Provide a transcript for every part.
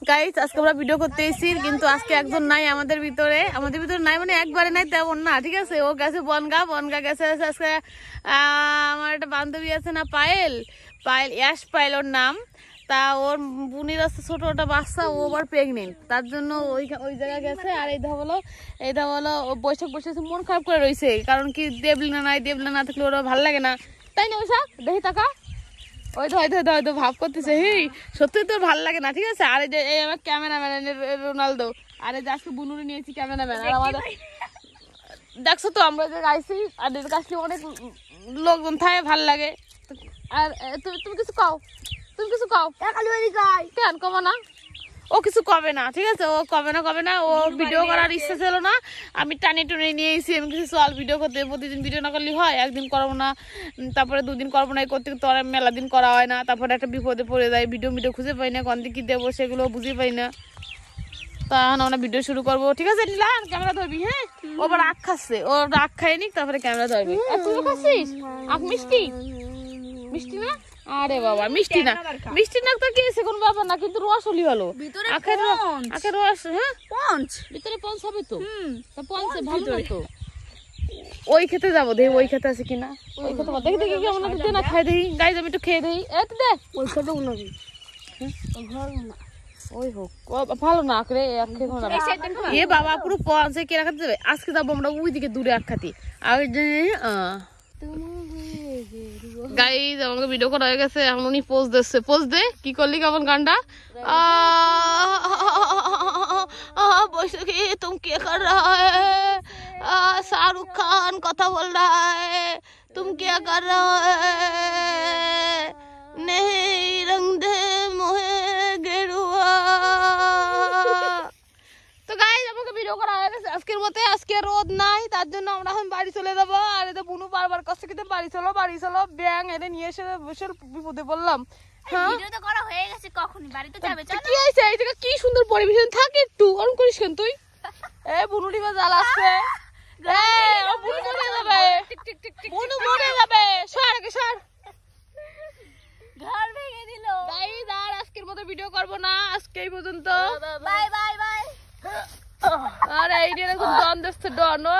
Guys আজকে আমরা video করতে এসেছি, কিন্তু আজকে একজন নাই আমাদের ভিতরে নাই মানে একবারে নাই তেমন না, ঠিক আছে। ও গেছে বনগা গেছে আজকে। আমার একটা বান্ধবী আছে না, পায়েল পায়েল ওর নাম। তা ওর বোনের আছে ছোট একটা বাচ্চা, ও আবার প্রেগনেন্ট, তার জন্য ওই জায়গায় গেছে। আর এইটা হলো ও বৈশাখ মন খারাপ করে রয়েছে, কারণ কি দেবলিনা না থাকলে ওরা ভালো লাগে না, তাই না বৈশাখ? দেখি টাকা ওই তো ভাব করতেছে, সত্যি তোর ভালো লাগে না, ঠিক আছে। আর এই আমার ক্যামেরাম্যান রোনালদো, আর এই যে আজকে বুনুরে নিয়েছি ক্যামেরাম্যান। আর আমাদের দেখছো তো আমরা যে গাইছি, আর এর কাছে অনেক লোকজন থাকে, ভালো লাগে। আর তুমি কিছু কাও কেন কমো না? ও কিছু কবে না, ঠিক আছে। ও কবে না ও ভিডিও করার ইচ্ছা ছিল না, আমি টানে নিয়ে এসেছি। আমি কিছু চল ভিডিও করতে, প্রতিদিন ভিডিও না করলে হয়, একদিন করবো না, তারপরে দুদিন করবো না, করতে তো মেলা দিন করা হয় না, তারপরে একটা বিপদে পড়ে যায়, ভিডিও খুঁজে পাই না, কোন দিকে দেবো সেগুলো বুঝে পাই না। তা এখন আমরা ভিডিও শুরু করবো, ঠিক আছে। নিলাম ক্যামেরা ধরবি, হ্যাঁ। ও আবার আখ খাচ্ছে, ও আখ খাই নি, তারপরে ক্যামেরা ধরবি। আর তুই খাচ্ছিস আখ? মিষ্টি না? আরে বাবা মিষ্টি না তো কি আছে, কোন ব্যাপার না, কিন্তু রস হলি ভালো, আখের রস। হ্যাঁ ভিতরে পঞ্চ হবে তো, পঞ্চে ভালো তো। ওই খেতে যাবো, দেখি ওই খেতে আছে কিনা। ওই খেতে দেখি কেমন দে না, খাই দেখি। গাইজ আমি একটু খেয়ে দেখি। এত দে ওই খেতে ওই হোক ভালো না আখরে, এ বাবা পুরো পঞ্চে কে রাখাতে যাবে। আজকে যাবো আমরা ওই দিকে দূরে আখ খাতি। আর গাইজ আমাকে ভিডিও করা হয়ে গেছে, এখন উনি পোজ দিচ্ছে। পোজ দে, কি করলি কেমন গানটা? বৈশাখী তুম কে কর रहा है? शाहरुख खान কথা বল रहा है, तुम क्या कर रहा है? नहीं रंग दे मोहे गेरुआ। তো গাইজ আমাকে ভিডিও করা হয়ে গেছে আজকের মতে। আজকে রোদ নাই, তার জন্য আমরা এখন বাড়ি চলে যাবো। আর এটা বুনু বারবার কাছে কিন্তু বাড়ি চলো ব্যাং এনে নিয়ে এসে বসে বিপদে বললাম। ভিডিও তো করা হয়ে গেছে, কখনই বাড়িতে যাবে। চলো কি হইছে? এই জায়গা কি সুন্দর পরিবেশ থাকে, একটু অন করিস কেন তুই? এ বুনুটি বা জ্বালা আসছে, এ ও বুনু মরে যাবে, বুনু মরে যাবে, সর আগে সর, ঘর ভেঙে দিল। গাইজ আর আজকের মতো ভিডিও করব না, আজকে এই পর্যন্ত। বাই। আরে এই যে ডন দেখছে, ডন ও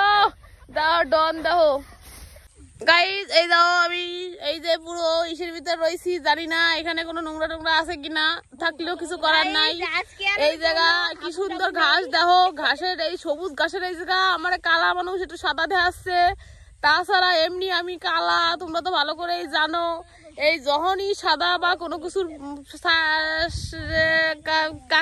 ডন দেখো গাইজ। এই দাও আমি এই যে পুরো ইসের ভিতর রয়েছি, জানি না এখানে কোনো নোংরা আছে কিনা, থাকলেও কিছু করার নাই। এই জায়গা কি সুন্দর ঘাস দেখো, ঘাসের এই সবুজ ঘাসের এই জায়গা। আমার কালা মানুষ একটু সাদা দেখাচ্ছে, তাছাড়া এমনি আমি কালা, তোমরা তো ভালো করেই জানো। এই যখনই সাদা বা কোনো কিছুর